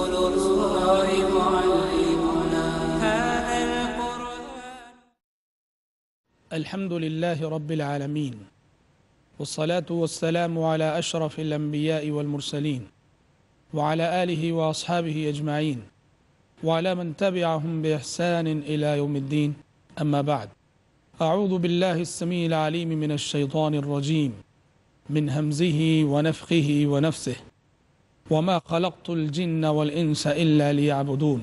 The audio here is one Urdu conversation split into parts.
الله معلمنا هذا القرآن. الحمد لله رب العالمين والصلاة والسلام على أشرف الأنبياء والمرسلين وعلى آله وأصحابه أجمعين وعلى من تبعهم بإحسان إلى يوم الدين. أما بعد، أعوذ بالله السميع العليم من الشيطان الرجيم من همزه ونفخه ونفسه وما خلقت الجن والإنس إلا ليعبدون.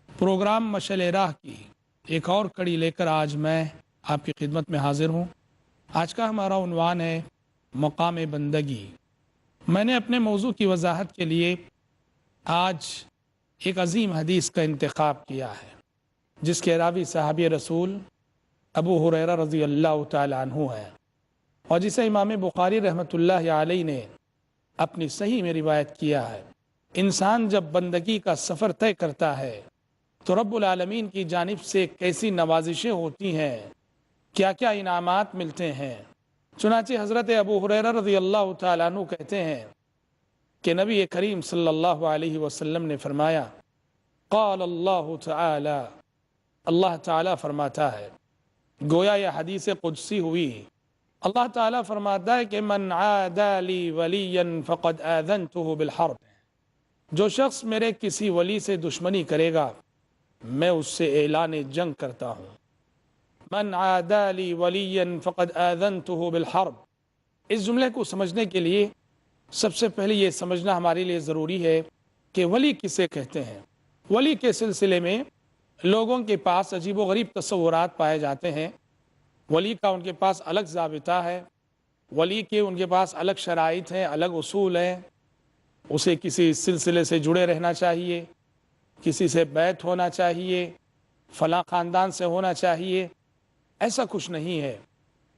پروگرام مشعل راہ کی ایک اور کڑی لے کر آج میں آپ کی خدمت میں حاضر ہوں. آج کا ہمارا عنوان ہے مقام بندگی. میں نے اپنے موضوع کی وضاحت کے لیے آج ایک عظیم حدیث کا انتخاب کیا ہے جس کے راوی صحابی رسول ابو ہریرہ رضی اللہ تعالی عنہ ہے، اور جسے امام بخاری رحمۃ اللہ علیہ نے اپنی صحیح میں روایت کیا ہے. انسان جب بندگی کا سفر طے کرتا ہے تو رب العالمین کی جانب سے کیسی نوازشیں ہوتی ہیں، کیا کیا انعامات ملتے ہیں. چنانچہ حضرت ابو ہریرہ رضی اللہ تعالیٰ عنہ کہتے ہیں کہ نبی کریم صلی اللہ علیہ وسلم نے فرمایا، قال اللہ تعالی، اللہ تعالیٰ فرماتا ہے، گویا یہ حدیث قدسی ہوئی. اللہ تعالیٰ فرماتا ہے کہ من عادى لي وليا فقد آذنته بالحرب. جو شخص میرے کسی ولی سے دشمنی کرے گا میں اس سے اعلان جنگ کرتا ہوں. من عادى لي وليا فقد آذنته بالحرب. اس جملے کو سمجھنے کے لیے سب سے پہلے یہ سمجھنا ہمارے لیے ضروری ہے کہ ولی کسے کہتے ہیں. ولی کے سلسلے میں لوگوں کے پاس عجیب و غریب تصورات پائے جاتے ہیں. ولی کا ان کے پاس الگ ضابطہ ہے، ولی کے ان کے پاس الگ شرائط ہیں، الگ اصول ہیں. اسے کسی سلسلے سے جڑے رہنا چاہیے، کسی سے بیعت ہونا چاہیے، فلاں خاندان سے ہونا چاہیے. ایسا کچھ نہیں ہے.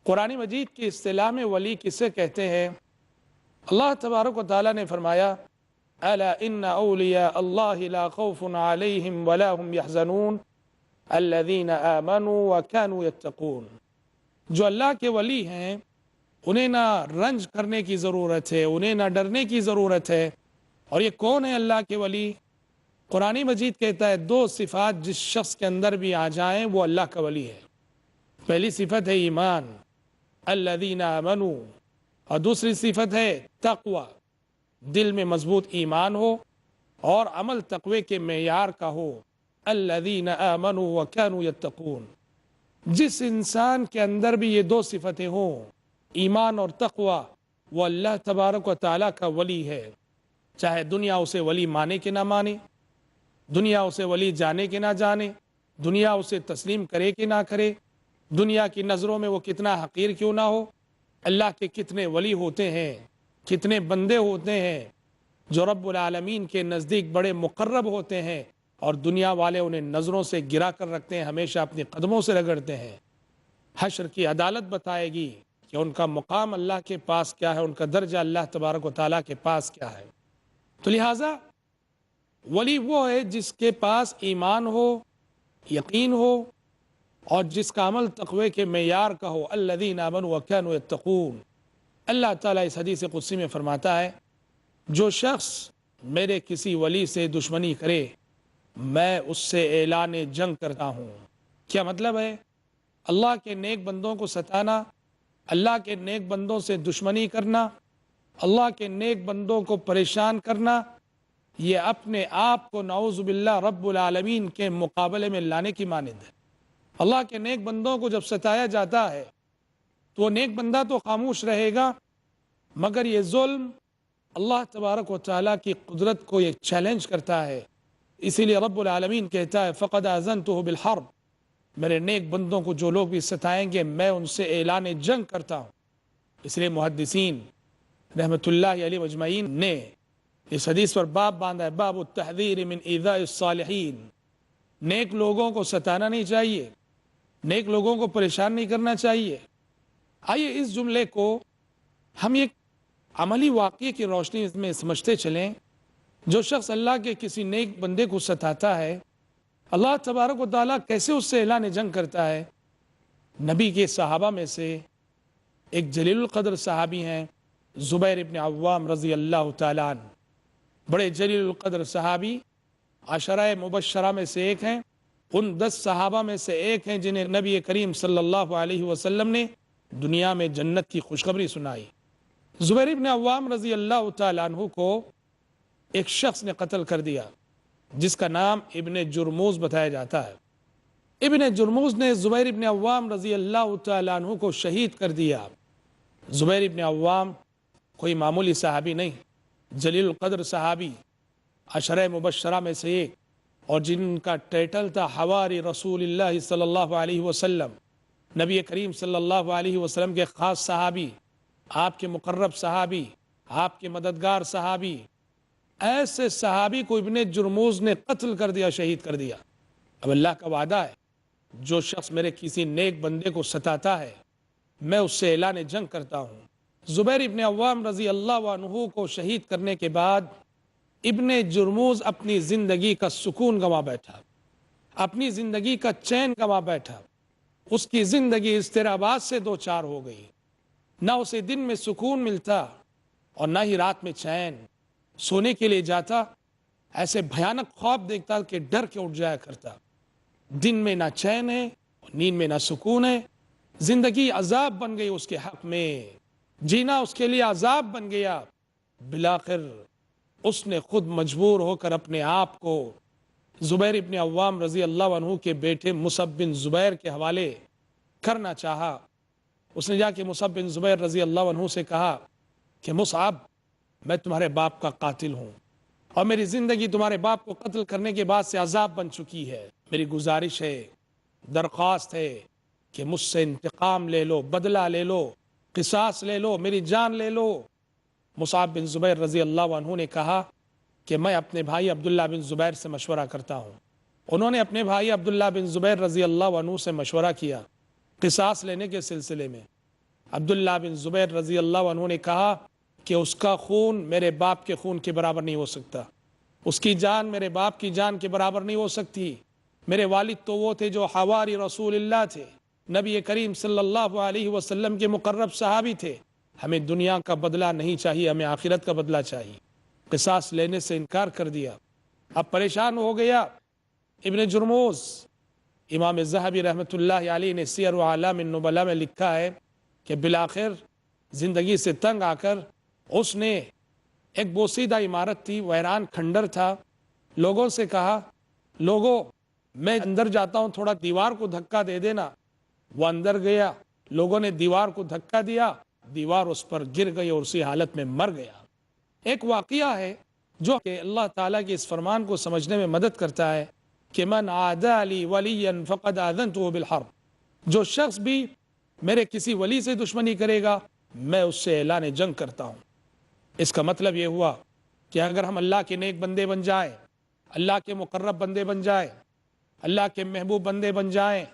قرآن مجید کی اصطلاح میں ولی کسے کہتے ہیں؟ اللہ تبارک و تعالیٰ نے فرمایا، الا ان اولیاء اللہ لا خوف علیہم ولا هم يحزنون الذین آمنوا وكانوا يتقون. جو اللہ کے ولی ہیں انہیں نہ رنج کرنے کی ضرورت ہے، انہیں نہ ڈرنے کی ضرورت ہے. اور یہ کون ہے اللہ کے ولی؟ قرآن مجید کہتا ہے دو صفات جس شخص کے اندر بھی آ جائیں وہ اللہ کا ولی ہے. پہلی صفت ہے ایمان، الذین آمنوا، اور دوسری صفت ہے تقوی، دل میں مضبوط ایمان ہو اور عمل تقوی کے معیار کا ہو. الذین آمنوا وكانوا يتقون. جس انسان کے اندر بھی یہ دو صفتیں ہوں، ایمان اور تقوی، وہ اللہ تبارک و تعالیٰ کا ولی ہے. چاہے دنیا اسے ولی مانے کہ نہ مانے، دنیا اسے ولی جانے کہ نہ جانے، دنیا اسے تسلیم کرے کہ نہ کرے، دنیا کی نظروں میں وہ کتنا حقیر کیوں نہ ہو. اللہ کے کتنے ولی ہوتے ہیں، کتنے بندے ہوتے ہیں جو رب العالمین کے نزدیک بڑے مقرب ہوتے ہیں، اور دنیا والے انہیں نظروں سے گرا کر رکھتے ہیں، ہمیشہ اپنے قدموں سے رگڑتے ہیں. حشر کی عدالت بتائے گی کہ ان کا مقام اللہ کے پاس کیا ہے، ان کا درجہ اللہ تبارک و تعالیٰ کے پاس کیا ہے. تو لہٰذا ولی وہ ہے جس کے پاس ایمان ہو، یقین ہو، اور جس کا عمل تقوی کے معیار کا ہو. الذین آمنوا وكانوا يتقون. اللہ تعالیٰ اس حدیث قدسی میں فرماتا ہے، جو شخص میرے کسی ولی سے دشمنی کرے میں اس سے اعلان جنگ کرتا ہوں. کیا مطلب ہے؟ اللہ کے نیک بندوں کو ستانا، اللہ کے نیک بندوں سے دشمنی کرنا، اللہ کے نیک بندوں کو پریشان کرنا، یہ اپنے آپ کو نعوذ باللہ رب العالمین کے مقابلے میں لانے کی مانند ہے. اللہ کے نیک بندوں کو جب ستایا جاتا ہے تو وہ نیک بندہ تو خاموش رہے گا، مگر یہ ظلم اللہ تبارک و تعالیٰ کی قدرت کو یہ چیلنج کرتا ہے. اسی لیے رب العالمین کہتا ہے فقد آذنتہ بالحرب. میرے نیک بندوں کو جو لوگ بھی ستائیں گے میں ان سے اعلان جنگ کرتا ہوں. اس لیے محدثین رحمۃ اللہ علیہ اجمعین نے اس حدیث پر باب باندھا ہے، باب التحذیر من ایذاء الصالحین. نیک لوگوں کو ستانا نہیں چاہیے، نیک لوگوں کو پریشان نہیں کرنا چاہیے. آئیے اس جملے کو ہم ایک عملی واقعے کی روشنی میں سمجھتے چلیں. جو شخص اللہ کے کسی نیک بندے کو ستاتا ہے اللہ تبارک و تعالیٰ کیسے اس سے اعلان جنگ کرتا ہے. نبی کے صحابہ میں سے ایک جلیل القدر صحابی ہیں زبیر ابن عوام رضی اللہ تعالیٰ عنہ. بڑے جلیل القدر صحابی عشرہ مبشرہ میں سے ایک ہیں، ان 10 صحابہ میں سے ایک ہیں جنہیں نبی کریم صلی اللہ علیہ وسلم نے دنیا میں جنت کی خوشخبری سنائی۔ زبیر ابن عوام رضی اللہ تعالیٰ عنہ کو ایک شخص نے قتل کر دیا جس کا نام ابن جرموز بتایا جاتا ہے۔ ابن جرموز نے زبیر ابن عوام رضی اللہ تعالیٰ عنہ کو شہید کر دیا۔ زبیر ابن عوام کوئی معمولی صحابی نہیں، جلیل القدر صحابی، عشرہ مبشرہ میں سے ایک، اور جن کا ٹائٹل تھا حواری رسول اللہ صلی اللہ علیہ وسلم، نبی کریم صلی اللہ علیہ وسلم کے خاص صحابی، آپ کے مقرب صحابی، آپ کے مددگار صحابی۔ ایسے صحابی کو ابن جرموز نے قتل کر دیا، شہید کر دیا۔ اب اللہ کا وعدہ ہے، جو شخص میرے کسی نیک بندے کو ستاتا ہے میں اس سے اعلان جنگ کرتا ہوں۔ زبیر ابن عوام رضی اللہ عنہ کو شہید کرنے کے بعد ابن جرموز اپنی زندگی کا سکون گنوا بیٹھا، اپنی زندگی کا چین گنوا بیٹھا۔ اس کی زندگی اضطرابات سے دو چار ہو گئی، نہ اسے دن میں سکون ملتا اور نہ ہی رات میں چین۔ سونے کے لیے جاتا، ایسے بھیانک خواب دیکھتا کہ ڈر کے اٹھ جایا کرتا۔ دن میں نہ چین ہے، نیند میں نہ سکون ہے، زندگی عذاب بن گئی اس کے حق میں، جینا اس کے لیے عذاب بن گیا۔ بالآخر اس نے خود مجبور ہو کر اپنے آپ کو زبیر ابن عوام رضی اللہ عنہ کے بیٹے مصعب بن زبیر کے حوالے کرنا چاہا۔ اس نے جا کے مصعب بن زبیر رضی اللہ عنہ سے کہا کہ مصعب، میں تمہارے باپ کا قاتل ہوں اور میری زندگی تمہارے باپ کو قتل کرنے کے بعد سے عذاب بن چکی ہے۔ میری گزارش ہے، درخواست ہے کہ مجھ سے انتقام لے لو، بدلہ لے لو، قصاص لے لو، میری جان لے لو۔ مصعب بن زبیر رضی اللہ عنہ نے کہا کہ میں اپنے بھائی عبداللہ بن زبیر سے مشورہ کرتا ہوں۔ انہوں نے اپنے بھائی عبداللہ بن زبیر رضی اللہ عنہ سے مشورہ کیا قصاص لینے کے سلسلے میں۔ عبداللہ بن زبیر رضی اللہ عنہ نے کہا کہ اس کا خون میرے باپ کے خون کے برابر نہیں ہو سکتا، اس کی جان میرے باپ کی جان کے برابر نہیں ہو سکتی۔ میرے والد تو وہ تھے جو حواری رسول اللہ تھے، نبی کریم صلی اللہ علیہ وسلم کے مقرب صحابی تھے۔ ہمیں دنیا کا بدلہ نہیں چاہیے، ہمیں آخرت کا بدلہ چاہیے۔ قصاص لینے سے انکار کر دیا۔ اب پریشان ہو گیا ابن جرموز۔ امام ذہبی رحمۃ اللہ علیہ نے سیر و اعلام النبلاء میں لکھا ہے کہ بالآخر زندگی سے تنگ آ کر اس نے ایک بوسیدہ عمارت تھی، ویران کھنڈر تھا، لوگوں سے کہا لوگوں میں اندر جاتا ہوں، تھوڑا دیوار کو دھکا دے دینا۔ وہ اندر گیا، لوگوں نے دیوار کو دھکا دیا، دیوار اس پر گر گئی اور اسی حالت میں مر گیا۔ ایک واقعہ ہے جو کہ اللہ تعالیٰ کے اس فرمان کو سمجھنے میں مدد کرتا ہے کہ من عادى لي وليا فقد آذنته بالحرب، جو شخص بھی میرے کسی ولی سے دشمنی کرے گا میں اس سے اعلان جنگ کرتا ہوں۔ اس کا مطلب یہ ہوا کہ اگر ہم اللہ کے نیک بندے بن جائیں، اللہ کے مقرب بندے بن جائیں، اللہ کے محبوب بندے بن جائیں،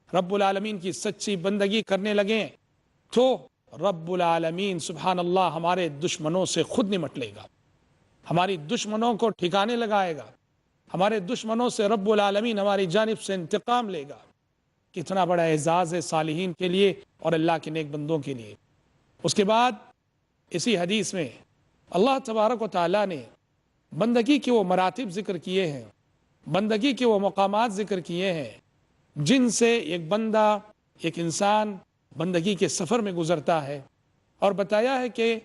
رب العالمین کی سچی بندگی کرنے لگیں، تو رب العالمین سبحان اللہ ہمارے دشمنوں سے خود نمٹ لے گا، ہماری دشمنوں کو ٹھکانے لگائے گا، ہمارے دشمنوں سے رب العالمین ہماری جانب سے انتقام لے گا۔ کتنا بڑا اعزاز ہے صالحین کے لیے اور اللہ کے نیک بندوں کے لیے۔ اس کے بعد اسی حدیث میں اللہ تبارک و تعالیٰ نے بندگی کے وہ مراتب ذکر کیے ہیں، بندگی کے وہ مقامات ذکر کیے ہیں جن سے ایک بندہ، ایک انسان بندگی کے سفر میں گزرتا ہے، اور بتایا ہے کہ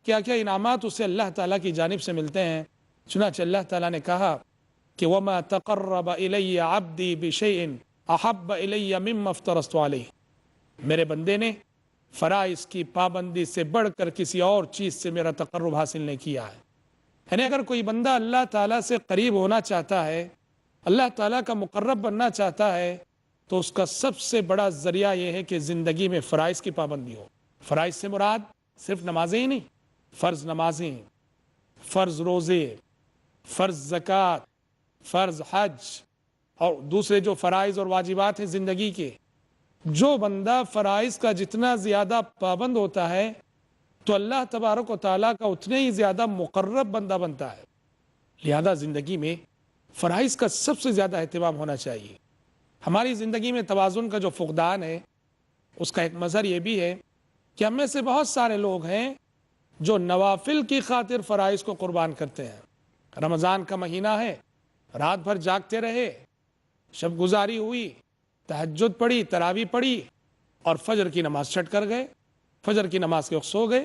کیا کیا انعامات اسے اللہ تعالیٰ کی جانب سے ملتے ہیں۔ چنانچہ اللہ تعالیٰ نے کہا کہ وَمَا تَقَرَّبَ إِلَيَّ عَبْدِي بِشَيْءٍ أَحَبَّ إِلَيَّ مِمَّا افْتَرَضْتُ عَلَيْهِ، میرے بندے نے فرائض کی پابندی سے بڑھ کر کسی اور چیز سے میرا تقرب حاصل نہیں کیا ہے۔ یعنی اگر کوئی بندہ اللہ تعالیٰ سے قریب ہونا چاہتا ہے، اللہ تعالیٰ کا مقرب بننا چاہتا ہے، تو اس کا سب سے بڑا ذریعہ یہ ہے کہ زندگی میں فرائض کی پابندی ہو۔ فرائض سے مراد صرف نمازیں ہی نہیں، فرض نمازیں، فرض روزے، فرض زکوٰۃ، فرض حج اور دوسرے جو فرائض اور واجبات ہیں زندگی کے۔ جو بندہ فرائض کا جتنا زیادہ پابند ہوتا ہے تو اللہ تبارک و تعالیٰ کا اتنے ہی زیادہ مقرب بندہ بنتا ہے۔ لہذا زندگی میں فرائض کا سب سے زیادہ اہتمام ہونا چاہیے۔ ہماری زندگی میں توازن کا جو فقدان ہے اس کا ایک مظہر یہ بھی ہے کہ ہم میں سے بہت سارے لوگ ہیں جو نوافل کی خاطر فرائض کو قربان کرتے ہیں۔ رمضان کا مہینہ ہے، رات بھر جاگتے رہے، شب گزاری ہوئی، تہجد پڑھی، تراویح پڑھی اور فجر کی نماز چھٹ کر گئے، فجر کی نماز کے وقت سو گئے۔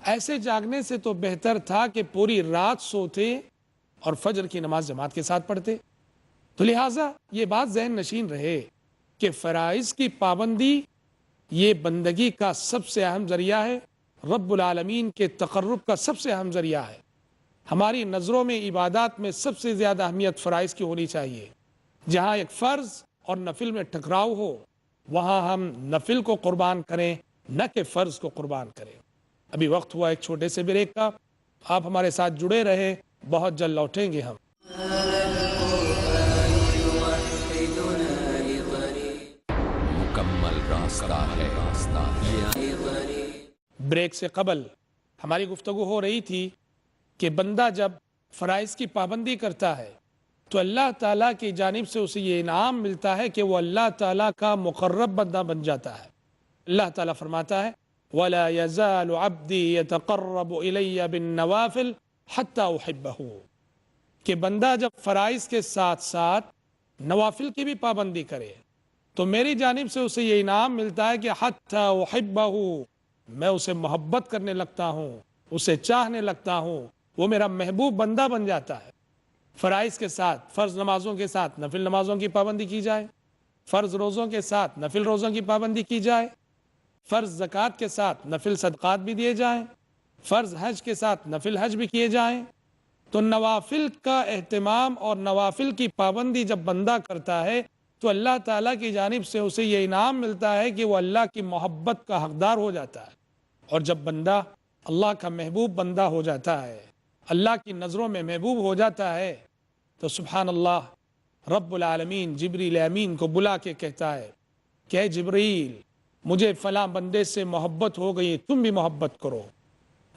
ایسے جاگنے سے تو بہتر تھا کہ پوری رات سوتے اور فجر کی نماز جماعت کے ساتھ پڑھتے۔ تو لہٰذا یہ بات ذہن نشین رہے کہ فرائض کی پابندی یہ بندگی کا سب سے اہم ذریعہ ہے، رب العالمین کے تقرب کا سب سے اہم ذریعہ ہے۔ ہماری نظروں میں عبادات میں سب سے زیادہ اہمیت فرائض کی ہونی چاہیے۔ جہاں ایک فرض اور نفل میں ٹکراؤ ہو وہاں ہم نفل کو قربان کریں، نہ کہ فرض کو قربان کریں۔ ابھی وقت ہوا ایک چھوٹے سے بریک کا، آپ ہمارے ساتھ جڑے رہے، بہت جلد لوٹیں گے ہم۔ مکمل راستہ ہے، بریک سے قبل ہماری گفتگو ہو رہی تھی کہ بندہ جب فرائض کی پابندی کرتا ہے تو اللہ تعالیٰ کی جانب سے اسے یہ انعام ملتا ہے کہ وہ اللہ تعالیٰ کا مقرب بندہ بن جاتا ہے۔ اللہ تعالیٰ فرماتا ہے وَلَا يَزَالُ عَبْدِي يَتَقَرَّبُ إِلَيَّ بِالنَّوَافِلِ حَتَّى أُحِبَّهُ کہ بندہ جب فرائض کے ساتھ ساتھ نوافل کی بھی پابندی کرے تو میری جانب سے اسے یہ انعام ملتا ہے کہ حَتَّى أُحِبَّهُ میں اسے محبت کرنے لگتا ہوں، اسے چاہنے لگتا ہوں، وہ میرا محبوب بندہ بن جاتا ہے۔ فرائض کے ساتھ فرض نمازوں کے ساتھ نفل نمازوں کی پابندی کی جائے، فرض روزوں کے ساتھ نفل روزوں کی پابندی کی جائے، فرض زکوٰۃ کے ساتھ نفل صدقات بھی دیے جائیں، فرض حج کے ساتھ نفل حج بھی کیے جائیں، تو نوافل کا اہتمام اور نوافل کی پابندی جب بندہ کرتا ہے تو اللہ تعالیٰ کی جانب سے اسے یہ انعام ملتا ہے کہ وہ اللہ کی محبت کا حقدار ہو جاتا ہے۔ اور جب بندہ اللہ کا محبوب بندہ ہو جاتا ہے، اللہ کی نظروں میں محبوب ہو جاتا ہے، تو سبحان اللہ رب العالمین جبریل امین کو بلا کے کہتا ہے کہ اے جبریل مجھے فلاں بندے سے محبت ہو گئی، تم بھی محبت کرو۔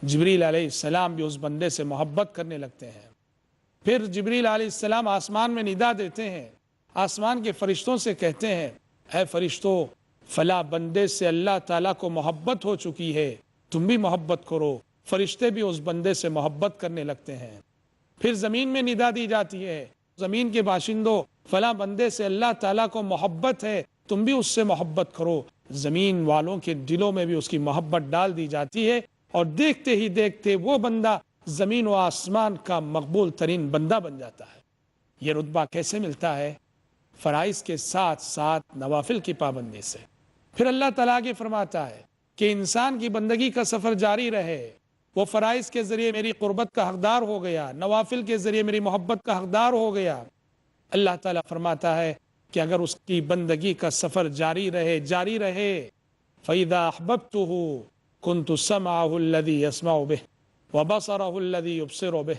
جبریل علیہ السلام بھی اس بندے سے محبت کرنے لگتے ہیں۔ پھر جبریل علیہ السلام آسمان میں ندا دیتے ہیں، آسمان کے فرشتوں سے کہتے ہیں اے فرشتوں فلاں بندے سے اللہ تعالیٰ کو محبت ہو چکی ہے، تم بھی محبت کرو۔ فرشتے بھی اس بندے سے محبت کرنے لگتے ہیں۔ پھر زمین میں ندا دی جاتی ہے، زمین کے باشندوں فلاں بندے سے اللہ تعالیٰ کو محبت ہے، تم بھی اس سے محبت کرو۔ زمین والوں کے دلوں میں بھی اس کی محبت ڈال دی جاتی ہے اور دیکھتے ہی دیکھتے وہ بندہ زمین و آسمان کا مقبول ترین بندہ بن جاتا ہے۔ یہ رتبہ کیسے ملتا ہے؟ فرائض کے ساتھ ساتھ نوافل کی پابندی سے۔ پھر اللہ تعالیٰ کے فرماتا ہے کہ انسان کی بندگی کا سفر جاری رہے، وہ فرائض کے ذریعے میری قربت کا حقدار ہو گیا، نوافل کے ذریعے میری محبت کا حقدار ہو گیا۔ اللہ تعالیٰ فرماتا ہے کہ اگر اس کی بندگی کا سفر جاری رہے فَإِذَا أَحْبَبْتُهُ كُنْتُ سَمْعَهُ الَّذِي يَسْمَعُ بِهِ وَبَصَرَهُ الَّذِي يُبْصِرُ بِهِ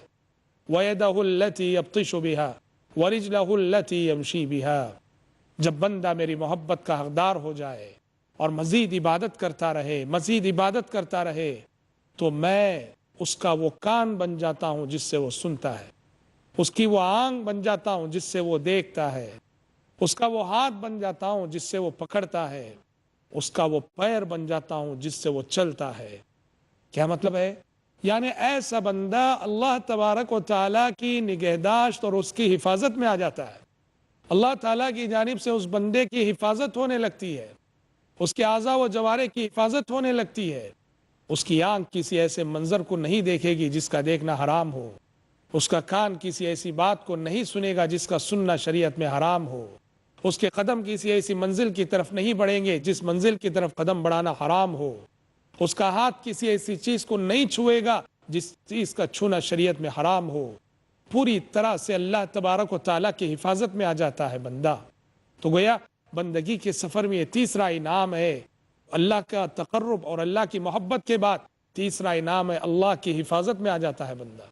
وَيَدَهُ الَّتِي يَبْطِشُ بِهَا وَرِجْلَهُ الَّتِي يَمْشِي بِهَا جب بندہ میری محبت کا حقدار ہو جائے اور مزید عبادت کرتا رہے تو میں اس کا وہ کان بن جاتا ہوں جس سے وہ سنتا ہے، اس کی وہ آنکھ بن جاتا ہوں جس سے وہ دیکھتا ہے، اس کا وہ ہاتھ بن جاتا ہوں جس سے وہ پکڑتا ہے، اس کا وہ پیر بن جاتا ہوں جس سے وہ چلتا ہے۔ کیا مطلب ہے؟ یعنی ایسا بندہ اللہ تبارک و تعالیٰ کی نگہداشت اور اس کی حفاظت میں آ جاتا ہے۔ اللہ تعالیٰ کی جانب سے اس بندے کی حفاظت ہونے لگتی ہے، اس کے اعضاء و جوارح کی حفاظت ہونے لگتی ہے۔ اس کی آنکھ کسی ایسے منظر کو نہیں دیکھے گی جس کا دیکھنا حرام ہو، اس کا کان کسی ایسی بات کو نہیں سنے گا جس کا سننا شریعت میں حرام ہو، اس کے قدم کسی ایسی منزل کی طرف نہیں بڑھیں گے جس منزل کی طرف قدم بڑھانا حرام ہو، اس کا ہاتھ کسی ایسی چیز کو نہیں چھوئے گا جس چیز کا چھونا شریعت میں حرام ہو۔ پوری طرح سے اللہ تبارک و تعالیٰ کی حفاظت میں آ جاتا ہے بندہ۔ تو گویا بندگی کے سفر میں یہ تیسرا انعام ہے، اللہ کا تقرب اور اللہ کی محبت کے بعد تیسرا انعام ہے اللہ کی حفاظت میں آ جاتا ہے بندہ۔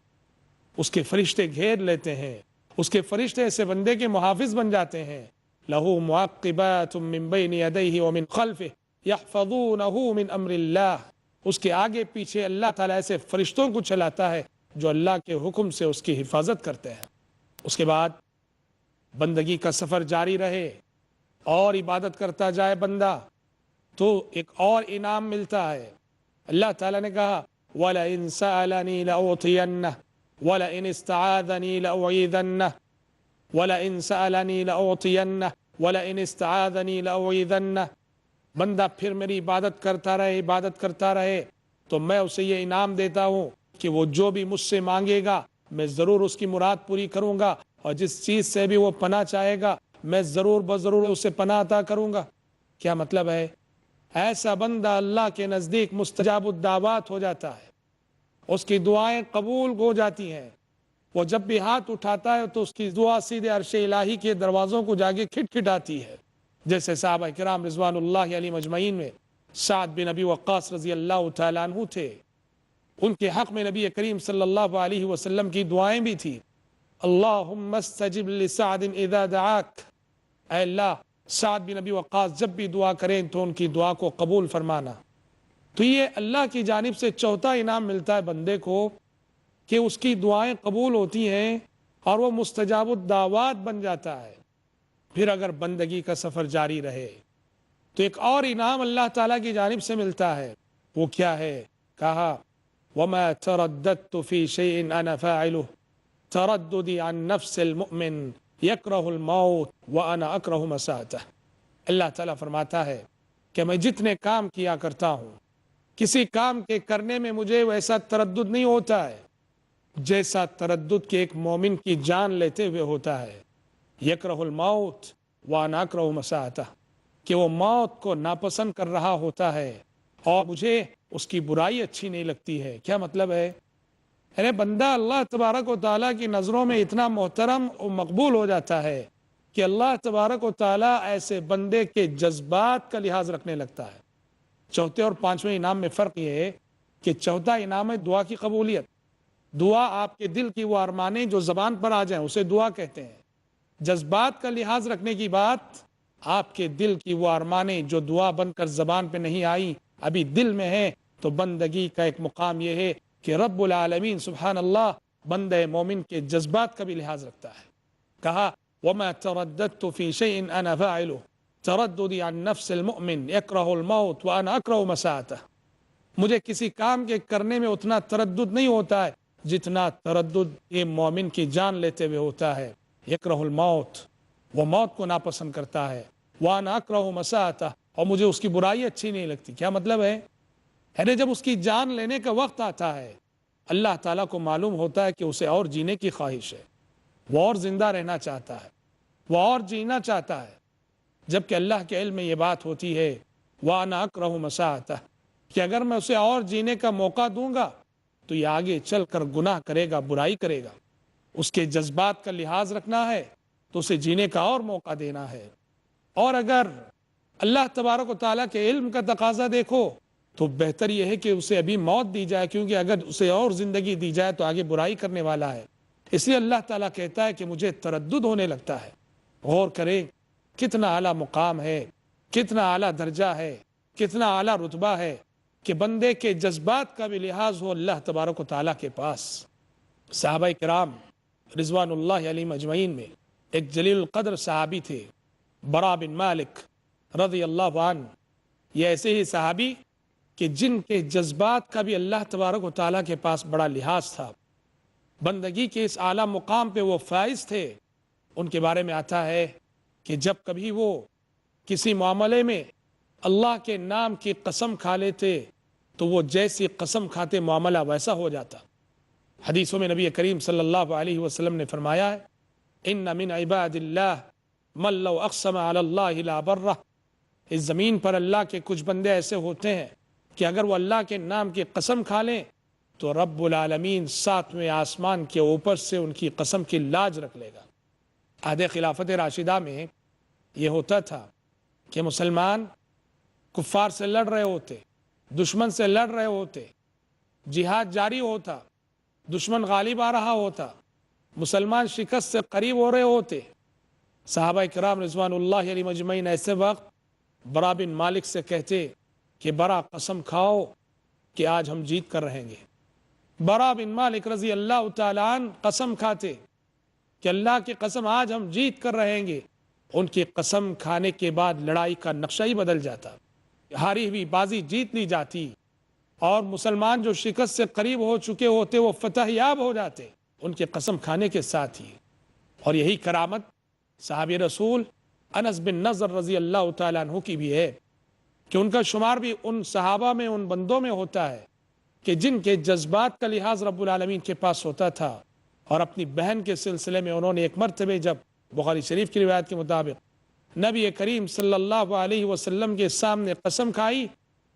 اس کے فرشتے گھیر لیتے ہیں، اس کے فرشتے ایسے بندے کے محافظ بن جاتے ہیں۔ لَهُ مُعَقِّبَاتٌ مِّن بَيْنِ يَدَيْهِ وَمِن خَلْفِهِ يَحْفَظُونَهُ مِنْ أَمْرِ اللَّهِ اس کے آگے پیچھے اللہ تعالیٰ ایسے فرشتوں کو چلاتا ہے جو اللہ کے حکم سے اس کی حفاظت کرتے ہیں۔ اس کے بعد بندگی کا سفر جاری رہے اور عبادت کرتا جائے بندہ تو ایک اور انعام ملتا ہے۔ اللہ تعالیٰ نے کہا وَلَئِن سَأَلَنِي لَأُعْطِيَنَّهُ وَلَئِنِ اسْتَعَاذَنِي لَأُعِيذَنَّهُ وَلَئِن سَأَلَنِي لَأُعْطِيَنَّهُ وَلَئِنِ اسْتَعَاذَنِي لَأُعِيذَنَّهُ۔ بندہ پھر میری عبادت کرتا رہے تو میں اسے یہ انعام دیتا ہوں کہ وہ جو بھی مجھ سے مانگے گا میں ضرور اس کی مراد پوری کروں گا، اور جس چیز سے بھی وہ پناہ چاہے گا میں ضرور بضرور اسے پناہ عطا کروں گا۔ کیا مطلب ہے؟ ایسا بندہ اللہ کے نزدیک مستجاب الدعوات ہو جاتا ہے، اس کی دعائیں قبول ہو جاتی ہیں۔ وہ جب بھی ہاتھ اٹھاتا ہے تو اس کی دعا سیدھے عرش الہی کے دروازوں کو جا کے کھٹکھٹاتی ہے، جیسے صحابہ کرام رضوان اللہ علیہم اجمعین میں سعد بن ابی وقاص رضی اللہ تعالیٰ عنہ تھے۔ ان کے حق میں نبی کریم صلی اللہ علیہ وسلم کی دعائیں بھی تھی، اللہم استجب لسعد اذا دعاک، اے اللہ سعد بن ابی وقاص جب بھی دعا کریں تو ان کی دعا کو قبول فرمانا۔ تو یہ اللہ کی جانب سے چوتھا انعام ملتا ہے بندے کو کہ اس کی دعائیں قبول ہوتی ہیں اور وہ مستجاب الدعوات بن جاتا ہے۔ پھر اگر بندگی کا سفر جاری رہے تو ایک اور انعام اللہ تعالیٰ کی جانب سے ملتا ہے، وہ کیا ہے؟ کہا وَمَا تَرَدَّدْتُ فِي شَيْءٍ أَنَا فَاعِلُهُ تَرَدُّدِي عَن نَفْسِ الْمُؤْمِنِ يَكْرَهُ الْمَوْتِ وَأَنَا أَكْرَهُ مَسَاءَتَهُ۔ اللہ تعالیٰ فرماتا ہے کہ میں جتنے کام کیا کرتا ہوں کسی کام کے کرنے میں مجھے ویسا تردد نہیں ہوتا ہے جیسا تردد کہ ایک مومن کی جان لیتے ہوئے ہوتا ہے۔ یکرہ الموت وانا اکرہ مساءتہ، کہ وہ موت کو ناپسند کر رہا ہوتا ہے اور مجھے اس کی برائی اچھی نہیں لگتی ہے۔ کیا مطلب ہے؟ یعنی بندہ اللہ تبارک و تعالیٰ کی نظروں میں اتنا محترم و مقبول ہو جاتا ہے کہ اللہ تبارک و تعالیٰ ایسے بندے کے جذبات کا لحاظ رکھنے لگتا ہے۔ چوتھے اور پانچویں انعام میں فرق یہ ہے کہ چوتھا انعام ہے دعا کی قبولیت۔ دعا آپ کے دل کی وہ ارمانیں جو زبان پر آ جائیں اسے دعا کہتے ہیں۔ جذبات کا لحاظ رکھنے کی بات، آپ کے دل کی وہ ارمانیں جو دعا بن کر زبان پہ نہیں آئی ابھی دل میں ہے، تو بندگی کا ایک مقام یہ ہے کہ رب العالمین سبحان اللہ بندہ مومن کے جذبات کا بھی لحاظ رکھتا ہے۔ کہا وَمَا تَرَدَّدْتُ فِي شَيْءٍ أَنَا فَاعِلُهُ تَرَدُّدِي عَن نَفْسِ الْمُؤْمِنِ يَكْرَهُ الْمَوْتِ وَأَنَا أَكْرَهُ مَسَاءَتَهُ۔ مجھے کسی کام کے کرنے میں اتنا تردد نہیں ہوتا ہے جتنا تردد یہ مومن کی جان لیتے ہوئے ہوتا ہے۔ یکرہ الموت، وہ موت کو ناپسند کرتا ہے، وَأَنَا أَكْرَهُ مَسَاءَتَهُ، اور مجھے اس کی برائی اچھی نہیں لگتی۔ کیا مطلب ہے؟ یعنی جب اس کی جان لینے کا وقت آتا ہے اللہ تعالیٰ کو معلوم ہوتا ہے کہ اسے اور جینے کی خواہش ہے، وہ اور زندہ رہنا چاہتا ہے، وہ اور جینا چاہتا ہے، جبکہ اللہ کے علم میں یہ بات ہوتی ہے وَأَنَا أَكْرَهُ مَسَاءَتَهُ، کہ اگر میں اسے اور جینے کا موقع دوں گا تو یہ آگے چل کر گناہ کرے گا، برائی کرے گا۔ اس کے جذبات کا لحاظ رکھنا ہے تو اسے جینے کا اور موقع دینا ہے۔ اور اگر اللہ تبارک و تعالیٰ کے علم کا تقاضا دیکھو تو بہتر یہ ہے کہ اسے ابھی موت دی جائے، کیونکہ اگر اسے اور زندگی دی جائے تو آگے برائی کرنے والا ہے۔ اس لیے اللہ تعالیٰ کہتا ہے کہ مجھے تردد ہونے لگتا ہے۔ غور کریں کتنا اعلیٰ مقام ہے، کتنا اعلیٰ درجہ ہے، کتنا اعلیٰ رتبہ ہے کہ بندے کے جذبات کا بھی لحاظ ہو اللہ تبارک و تعالیٰ کے پاس۔ صحابہ کرام رضوان اللہ علیہم اجمعین میں ایک جلیل القدر صحابی تھے، برا بن مالک رضی اللہ عنہ۔ یہ ایسے ہی صحابی کہ جن کے جذبات کا بھی اللہ تبارک و تعالیٰ کے پاس بڑا لحاظ تھا، بندگی کے اس اعلیٰ مقام پہ وہ فائز تھے۔ ان کے بارے میں آتا ہے کہ جب کبھی وہ کسی معاملے میں اللہ کے نام کی قسم کھا لیتے تو وہ جیسی قسم کھاتے معاملہ ویسا ہو جاتا۔ حدیثوں میں نبی کریم صلی اللہ علیہ وسلم نے فرمایا ہے ان من عباد اللہ من لو اقسم علی اللہ لا برہ۔ اس زمین پر اللہ کے کچھ بندے ایسے ہوتے ہیں کہ اگر وہ اللہ کے نام کی قسم کھا لیں تو رب العالمین ساتویں آسمان کے اوپر سے ان کی قسم کی لاج رکھ لے گا۔ عہد خلافت راشدہ میں یہ ہوتا تھا کہ مسلمان کفار سے لڑ رہے ہوتے، دشمن سے لڑ رہے ہوتے، جہاد جاری ہوتا، دشمن غالب آ رہا ہوتا، مسلمان شکست سے قریب ہو رہے ہوتے، صحابہ کرام رضوان اللہ علیہم اجمعین ایسے وقت برا بن مالک سے کہتے کہ برا قسم کھاؤ کہ آج ہم جیت کر رہیں گے۔ برا بن مالک رضی اللہ تعالیٰ عنہ قسم کھاتے کہ اللہ کی قسم آج ہم جیت کر رہیں گے۔ ان کی قسم کھانے کے بعد لڑائی کا نقشہ ہی بدل جاتا، ہاری ہوئی بازی جیت لی جاتی اور مسلمان جو شکست سے قریب ہو چکے ہوتے وہ فتح یاب ہو جاتے ان کے قسم کھانے کے ساتھ ہی۔ اور یہی کرامت صحابی رسول انس بن نضر رضی اللہ تعالیٰ عنہ کی بھی ہے کہ ان کا شمار بھی ان صحابہ میں، ان بندوں میں ہوتا ہے کہ جن کے جذبات کا لحاظ رب العالمین کے پاس ہوتا تھا، اور اپنی بہن کے سلسلے میں انہوں نے ایک مرتبہ جب بخاری شریف کی روایت کے مطابق نبی کریم صلی اللہ علیہ وسلم کے سامنے قسم کھائی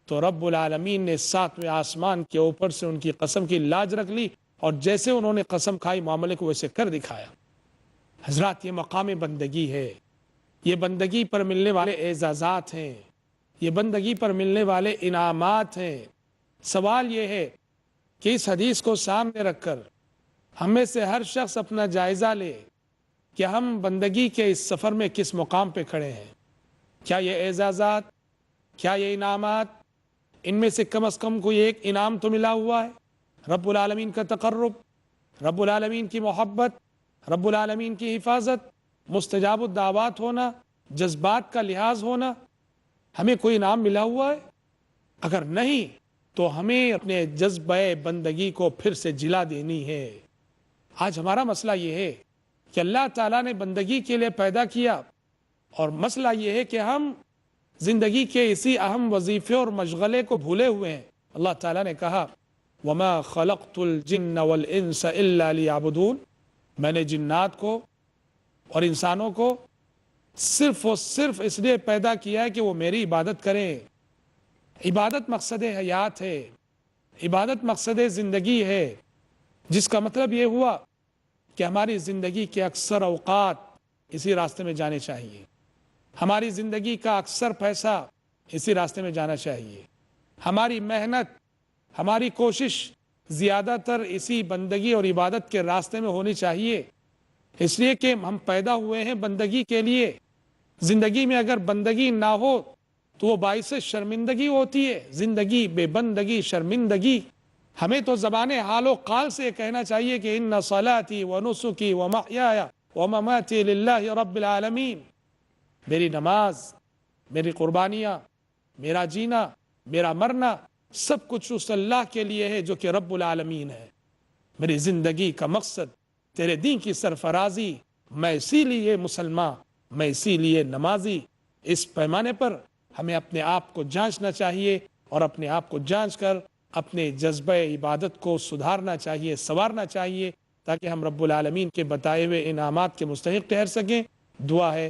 تو رب العالمین نے 7ویں آسمان کے اوپر سے ان کی قسم کی لاج رکھ لی، اور جیسے انہوں نے قسم کھائی معاملے کو ویسے کر دکھایا۔ حضرات، یہ مقام بندگی ہے، یہ بندگی پر ملنے والے اعزازات ہیں، یہ بندگی پر ملنے والے انعامات ہیں۔ سوال یہ ہے کہ اس حدیث کو سامنے رکھ کر ہم میں سے ہر شخص اپنا جائزہ لے کہ ہم بندگی کے اس سفر میں کس مقام پہ کھڑے ہیں۔ کیا یہ اعزازات، کیا یہ انعامات، ان میں سے کم از کم کوئی ایک انعام تو ملا ہوا ہے؟ رب العالمین کا تقرب، رب العالمین کی محبت، رب العالمین کی حفاظت، مستجاب الدعوات ہونا، جذبات کا لحاظ ہونا، ہمیں کوئی انعام ملا ہوا ہے؟ اگر نہیں تو ہمیں اپنے جذبہ بندگی کو پھر سے جلا دینی ہے۔ آج ہمارا مسئلہ یہ ہے کہ اللہ تعالیٰ نے بندگی کے لیے پیدا کیا، اور مسئلہ یہ ہے کہ ہم زندگی کے اسی اہم وظیفے اور مشغلے کو بھولے ہوئے ہیں۔ اللہ تعالیٰ نے کہا وَمَا خَلَقْتُ الْجِنَّ وَالْإِنسَ إِلَّا لِيَعْبُدُونَ، میں نے جنات کو اور انسانوں کو صرف اور صرف اس لیے پیدا کیا ہے کہ وہ میری عبادت کریں۔ عبادت مقصد حیات ہے، عبادت مقصد زندگی ہے، جس کا مطلب یہ ہوا کہ ہماری زندگی کے اکثر اوقات اسی راستے میں جانے چاہیے، ہماری زندگی کا اکثر پیسہ اسی راستے میں جانا چاہیے، ہماری محنت، ہماری کوشش زیادہ تر اسی بندگی اور عبادت کے راستے میں ہونی چاہیے، اس لیے کہ ہم پیدا ہوئے ہیں بندگی کے لیے۔ زندگی میں اگر بندگی نہ ہو تو وہ باعث شرمندگی ہوتی ہے، زندگی بے بندگی شرمندگی۔ ہمیں تو زبان حال و قال سے کہنا چاہیے کہ ان صلاتی و نسکی و محیای و مماتی للہ رب العالمین، میری نماز، میری قربانیاں، میرا جینا، میرا مرنا، سب کچھ اس اللہ کے لیے ہے جو کہ رب العالمین ہے۔ میری زندگی کا مقصد تیرے دین کی سرفرازی، میں اسی لیے مسلمان، میں اسی لیے نمازی۔ اس پیمانے پر ہمیں اپنے آپ کو جانچنا چاہیے، اور اپنے آپ کو جانچ کر اپنے جذبہ عبادت کو سدھارنا چاہیے، سنوارنا چاہیے، تاکہ ہم رب العالمین کے بتائے ہوئے انعامات کے مستحق ٹھہر سکیں۔ دعا ہے